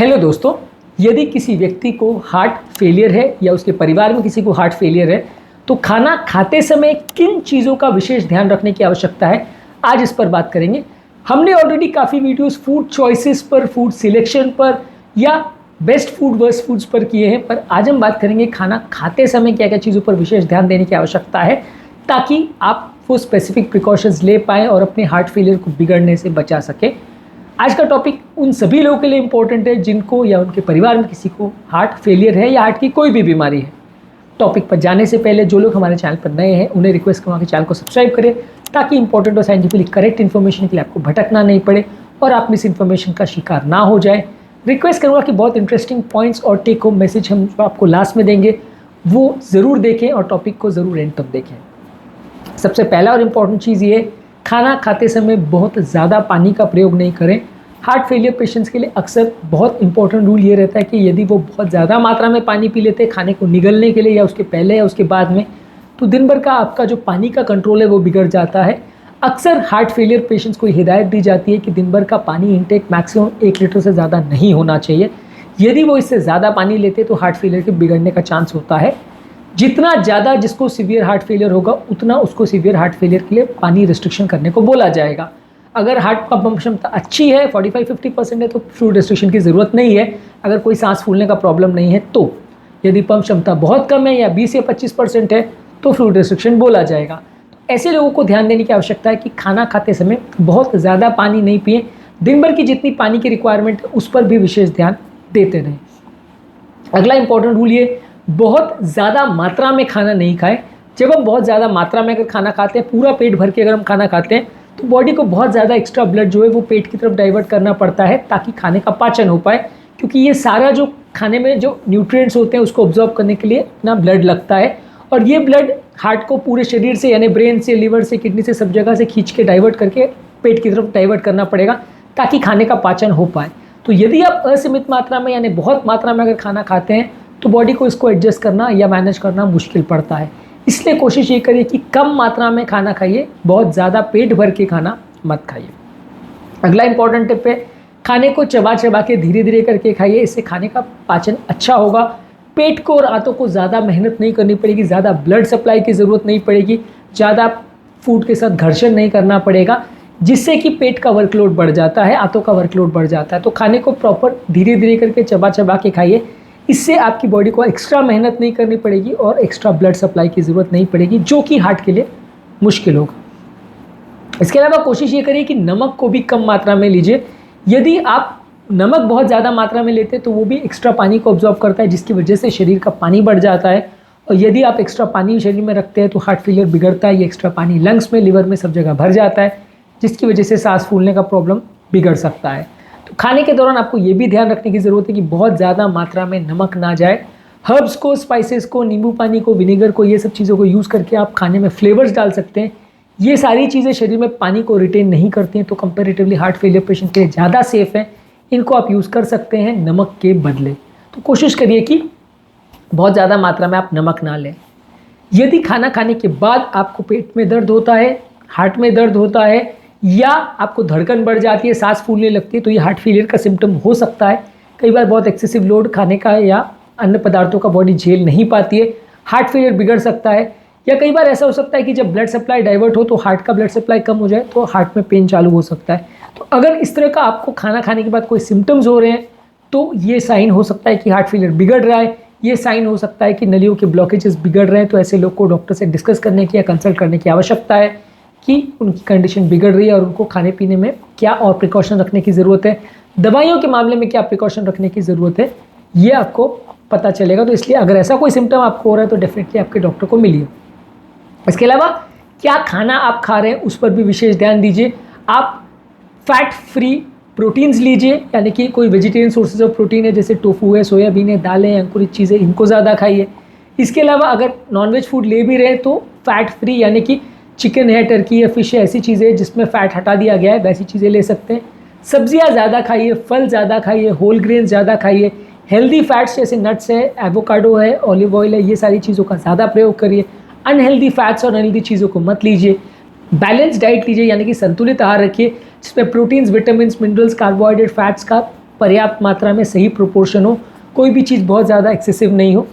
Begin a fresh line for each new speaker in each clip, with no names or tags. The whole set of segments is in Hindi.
हेलो दोस्तों, यदि किसी व्यक्ति को हार्ट फेलियर है या उसके परिवार में किसी को हार्ट फेलियर है तो खाना खाते समय किन चीज़ों का विशेष ध्यान रखने की आवश्यकता है, आज इस पर बात करेंगे। हमने ऑलरेडी काफ़ी वीडियोस फूड चॉइसेस पर, फूड सिलेक्शन पर या बेस्ट फूड वर्स्ट फूड्स पर किए हैं, पर आज हम बात करेंगे खाना खाते समय क्या क्या चीज़ों पर विशेष ध्यान देने की आवश्यकता है ताकि आप वो स्पेसिफिक प्रिकॉशंस ले पाएँ और अपने हार्ट फेलियर को बिगड़ने से बचा सकें। आज का टॉपिक उन सभी लोगों के लिए इम्पोर्टेंट है जिनको या उनके परिवार में किसी को हार्ट फेलियर है या हार्ट की कोई भी बीमारी है। टॉपिक पर जाने से पहले जो लोग हमारे चैनल पर नए हैं उन्हें रिक्वेस्ट करूँगा कि चैनल को सब्सक्राइब करें ताकि इंपॉर्टेंट और साइंटिफिकली करेक्ट इन्फॉर्मेशन के लिए आपको भटकना नहीं पड़े और आप मिस इन्फॉर्मेशन का शिकार ना हो जाए। रिक्वेस्ट करूँगा कि बहुत इंटरेस्टिंग पॉइंट्स और टेक होम मैसेज हम आपको लास्ट में देंगे, वो ज़रूर देखें और टॉपिक को ज़रूर एंड तक देखें। सबसे पहला और इम्पॉर्टेंट चीज़ ये, खाना खाते समय बहुत ज़्यादा पानी का प्रयोग नहीं करें। हार्ट फेलियर पेशेंट्स के लिए अक्सर बहुत इंपॉर्टेंट रूल ये रहता है कि यदि वो बहुत ज़्यादा मात्रा में पानी पी लेते हैं खाने को निगलने के लिए या उसके पहले या उसके बाद में, तो दिन भर का आपका जो पानी का कंट्रोल है वो बिगड़ जाता है। अक्सर हार्ट फेलियर पेशेंट्स को हिदायत दी जाती है कि दिन भर का पानी इंटेक मैक्सिमम 1 लीटर से ज़्यादा नहीं होना चाहिए। यदि वो इससे ज़्यादा पानी लेते तो हार्ट फेलियर के बिगड़ने का चांस होता है। जितना ज़्यादा जिसको सीवियर हार्ट फेलियर होगा उतना उसको सीवियर हार्ट फेलियर के लिए पानी रिस्ट्रिक्शन करने को बोला जाएगा। अगर हार्ट का पंप क्षमता अच्छी है 45-50% है तो फ्लूइड रिस्ट्रिक्शन की ज़रूरत नहीं है। अगर कोई सांस फूलने का प्रॉब्लम नहीं है तो, यदि पंप क्षमता बहुत कम है या 20 या 25% है तो फ्लूइड रिस्ट्रिक्शन बोला जाएगा। तो ऐसे लोगों को ध्यान देने की आवश्यकता है कि खाना खाते समय बहुत ज़्यादा पानी नहीं पिए। दिन भर की जितनी पानी की रिक्वायरमेंट है उस पर भी विशेष ध्यान देते रहें। अगला इंपॉर्टेंट रूल ये, बहुत ज़्यादा मात्रा में खाना नहीं खाएं। जब हम बहुत ज़्यादा मात्रा में अगर खाना खाते हैं, पूरा पेट भर के अगर हम खाना खाते हैं तो बॉडी को बहुत ज़्यादा एक्स्ट्रा ब्लड जो है वो पेट की तरफ डाइवर्ट करना पड़ता है ताकि खाने का पाचन हो पाए, क्योंकि ये सारा जो खाने में जो न्यूट्रिएंट्स होते हैं उसको ऑब्जॉर्व करने के लिए अपना ब्लड लगता है और ये ब्लड हार्ट को पूरे शरीर से यानी ब्रेन से, लिवर से, किडनी से, सब जगह से खींच के डाइवर्ट करके पेट की तरफ डाइवर्ट करना पड़ेगा ताकि खाने का पाचन हो पाए। तो यदि आप असीमित मात्रा में यानी बहुत मात्रा में अगर खाना खाते हैं तो बॉडी को इसको एडजस्ट करना या मैनेज करना मुश्किल पड़ता है। इसलिए कोशिश ये करिए कि कम मात्रा में खाना खाइए, बहुत ज़्यादा पेट भर के खाना मत खाइए। अगला इंपॉर्टेंट टिप है, खाने को चबा चबा के धीरे धीरे करके खाइए। इससे खाने का पाचन अच्छा होगा। पेट को और आंतों को ज़्यादा मेहनत नहीं करनी पड़ेगी, ज़्यादा ब्लड सप्लाई की ज़रूरत नहीं पड़ेगी, ज़्यादा फूड के साथ घर्षण नहीं करना पड़ेगा, जिससे कि पेट का वर्कलोड बढ़ जाता है, आंतों का वर्कलोड बढ़ जाता है। तो खाने को प्रॉपर धीरे धीरे करके चबा चबा के खाइए। इससे आपकी बॉडी को एक्स्ट्रा मेहनत नहीं करनी पड़ेगी और एक्स्ट्रा ब्लड सप्लाई की ज़रूरत नहीं पड़ेगी, जो कि हार्ट के लिए मुश्किल होगा। इसके अलावा कोशिश ये करिए कि नमक को भी कम मात्रा में लीजिए। यदि आप नमक बहुत ज़्यादा मात्रा में लेते हैं तो वो भी एक्स्ट्रा पानी को ऑब्जॉर्व करता है, जिसकी वजह से शरीर का पानी बढ़ जाता है और यदि आप एक्स्ट्रा पानी शरीर में रखते हैं तो हार्ट फेलियर बिगड़ता है। ये एक्स्ट्रा पानी लंग्स में, लिवर में, सब जगह भर जाता है, जिसकी वजह से सांस फूलने का प्रॉब्लम बिगड़ सकता है। तो खाने के दौरान आपको ये भी ध्यान रखने की ज़रूरत है कि बहुत ज़्यादा मात्रा में नमक ना जाए। हर्ब्स को, स्पाइसेस को, नींबू पानी को, विनेगर को, ये सब चीज़ों को यूज़ करके आप खाने में फ्लेवर्स डाल सकते हैं। ये सारी चीज़ें शरीर में पानी को रिटेन नहीं करती हैं, तो कंपैरेटिवली हार्ट फेलियर पेशेंट के लिए ज़्यादा सेफ़ है। इनको आप यूज़ कर सकते हैं नमक के बदले। तो कोशिश करिए कि बहुत ज़्यादा मात्रा में आप नमक ना लें। यदि खाना खाने के बाद आपको पेट में दर्द होता है, हार्ट में दर्द होता है या आपको धड़कन बढ़ जाती है, सांस फूलने लगती है, तो ये हार्ट फेलियर का सिम्टम हो सकता है। कई बार बहुत एक्सेसिव लोड खाने का या अन्य पदार्थों का बॉडी झेल नहीं पाती है, हार्ट फेलियर बिगड़ सकता है। या कई बार ऐसा हो सकता है कि जब ब्लड सप्लाई डाइवर्ट हो तो हार्ट का ब्लड सप्लाई कम हो जाए तो हार्ट में पेन चालू हो सकता है। तो अगर इस तरह का आपको खाना खाने के बाद कोई सिम्टम्स हो रहे हैं तो ये साइन हो सकता है कि हार्ट फेलियर बिगड़ रहा है। ये साइन हो सकता है कि नलियों के ब्लॉकेजेस बिगड़ रहे हैं। तो ऐसे लोग को डॉक्टर से डिस्कस करने की या कंसल्ट करने की आवश्यकता है कि उनकी कंडीशन बिगड़ रही है और उनको खाने पीने में क्या और प्रिकॉशन रखने की ज़रूरत है, दवाइयों के मामले में क्या प्रिकॉशन रखने की ज़रूरत है, ये आपको पता चलेगा। तो इसलिए अगर ऐसा कोई सिम्टम आपको हो रहा है तो डेफिनेटली आपके डॉक्टर को मिलिए। इसके अलावा क्या खाना आप खा रहे हैं उस पर भी विशेष ध्यान दीजिए। आप फैट फ्री प्रोटीन्स लीजिए, यानी कि कोई वेजिटेरियन सोर्सेज ऑफ प्रोटीन है जैसे टोफू है, सोयाबीन है, दालें, अंकुरित चीज़ें, इनको ज़्यादा खाइए। इसके अलावा अगर नॉनवेज फूड ले भी रहे हैं तो फैट फ्री यानी कि चिकन है, टर्की है, फिश है, ऐसी चीज़ें जिसमें फ़ैट हटा दिया गया है वैसी चीज़ें ले सकते हैं। सब्जियां ज़्यादा खाइए, फल ज़्यादा खाइए, होल ग्रेन ज़्यादा खाइए। हेल्दी फैट्स जैसे नट्स है, एवोकाडो है, ऑलिव ऑयल है, ये सारी चीज़ों का ज़्यादा प्रयोग करिए। अनहेल्दी फैट्स और अनहेल्दी चीज़ों को मत लीजिए। बैलेंस डाइट लीजिए, यानी कि संतुलित आहार रखिए जिसमें proteins, vitamin, minerals, carbohydrate, fats का पर्याप्त मात्रा में, सही प्रोपोर्शन हो, कोई भी चीज़ बहुत ज़्यादा एक्सेसिव नहीं हो।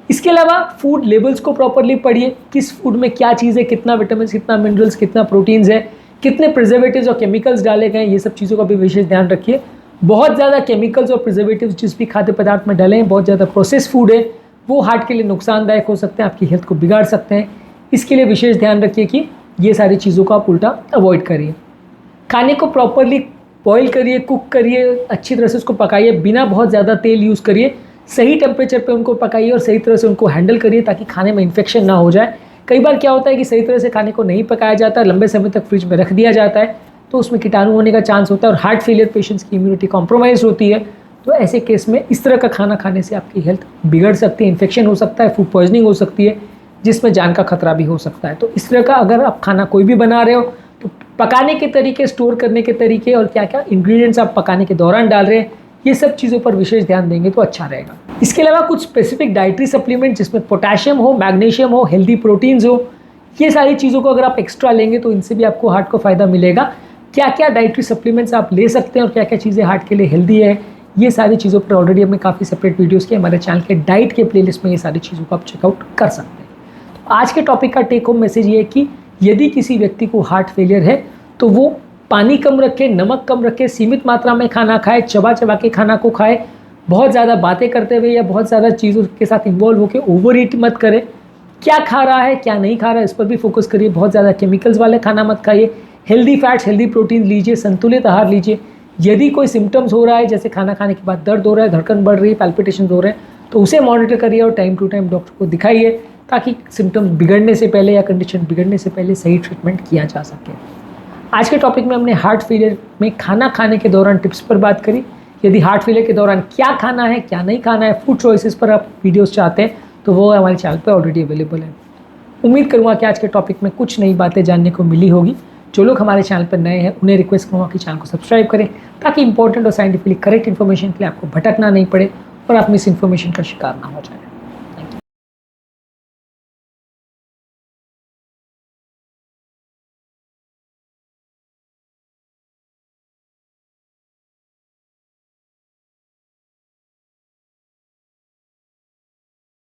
इसके अलावा फूड लेबल्स को प्रॉपरली पढ़िए, किस फूड में क्या चीज़ है, कितना विटामिन, कितना मिनरल्स, कितना प्रोटीन्स है, कितने प्रिजर्वेटिव्स और केमिकल्स डाले गए हैं, ये सब चीज़ों का भी विशेष ध्यान रखिए। बहुत ज़्यादा केमिकल्स और प्रिजर्वेटिव्स जिस भी खाद्य पदार्थ में डाले हैं, बहुत ज़्यादा प्रोसेस फूड है, वो हार्ट के लिए नुकसानदायक हो सकते हैं, आपकी हेल्थ को बिगाड़ सकते हैं। इसके लिए विशेष ध्यान रखिए कि ये सारी चीज़ों को आप उल्टा अवॉइड करिए। खाने को प्रॉपरली बॉईल करिए, कुक करिए, अच्छी तरह से उसको पकाइए, बिना बहुत ज़्यादा तेल यूज़ करिए, सही टेम्परेचर पे उनको पकाइए और सही तरह से उनको हैंडल करिए ताकि खाने में इन्फेक्शन ना हो जाए। कई बार क्या होता है कि सही तरह से खाने को नहीं पकाया जाता, लंबे समय तक फ्रिज में रख दिया जाता है, तो उसमें कीटाणु होने का चांस होता है और हार्ट फेलियर पेशेंट्स की इम्यूनिटी कॉम्प्रोमाइज़ होती है। तो ऐसे केस में इस तरह का खाना खाने से आपकी हेल्थ बिगड़ सकती है, इन्फेक्शन हो सकता है, फूड पॉइजनिंग हो सकती है, जिसमें जान का खतरा भी हो सकता है। तो इस तरह का अगर आप खाना कोई भी बना रहे हो तो पकाने के तरीके, स्टोर करने के तरीके और क्या क्या इंग्रेडिएंट्स आप पकाने के दौरान डाल रहे हैं, ये सब चीज़ों पर विशेष ध्यान देंगे तो अच्छा रहेगा। इसके अलावा कुछ स्पेसिफिक डाइटरी सप्लीमेंट जिसमें पोटेशियम हो, मैग्नीशियम हो, हेल्दी प्रोटीन्स हो, ये सारी चीज़ों को अगर आप एक्स्ट्रा लेंगे तो इनसे भी आपको हार्ट को फ़ायदा मिलेगा। क्या क्या डाइटरी सप्लीमेंट्स आप ले सकते हैं और क्या क्या चीज़ें हार्ट के लिए हेल्दी है, ये सारी चीज़ों पर ऑलरेडी हमने काफ़ी सेपरेट वीडियोस किए, हमारे चैनल के डाइट के प्लेलिस्ट में ये सारी चीज़ों को आप चेकआउट कर सकते हैं। तो आज के टॉपिक का टेक होम मैसेज ये है कि यदि किसी व्यक्ति को हार्ट फेलियर है तो वो पानी कम रखे, नमक कम रखे, सीमित मात्रा में खाना खाए, चबा चबा के खाना को खाए, बहुत ज़्यादा बातें करते हुए या बहुत ज़्यादा चीज़ों के साथ इन्वॉल्व होकर ओवर ईट मत करे। क्या खा रहा है, क्या नहीं खा रहा है, इस पर भी फोकस करिए। बहुत ज़्यादा केमिकल्स वाले खाना मत खाइए, हेल्दी फैट्स, हेल्दी प्रोटीन लीजिए, संतुलित आहार लीजिए। यदि कोई सिम्टम्स हो रहा है, जैसे खाना खाने के बाद दर्द हो रहा है, धड़कन बढ़ रही है, पैल्पिटेशन हो रहे हैं, तो उसे मॉनिटर करिए और टाइम टू टाइम डॉक्टर को दिखाइए ताकि सिम्टम्स बिगड़ने से पहले या कंडीशन बिगड़ने से पहले सही ट्रीटमेंट किया जा सके। आज के टॉपिक में हमने हार्ट फेलियर में खाना खाने के दौरान टिप्स पर बात करी। यदि हार्ट फेलियर के दौरान क्या खाना है, क्या नहीं खाना है, फूड चॉइसेस पर आप वीडियोस चाहते हैं तो वो हमारे चैनल पर ऑलरेडी अवेलेबल है। उम्मीद करूँगा कि आज के टॉपिक में कुछ नई बातें जानने को मिली होगी। जो लोग हमारे चैनल पर नए हैं उन्हें रिक्वेस्ट करूँगा कि चैनल को सब्सक्राइब करें ताकि इंपॉर्टेंट और साइंटिफिकली करेक्ट इन्फॉर्मेशन के लिए आपको भटकना नहीं पड़े और आप मिस इन्फॉर्मेशन का शिकार ना हो जाए।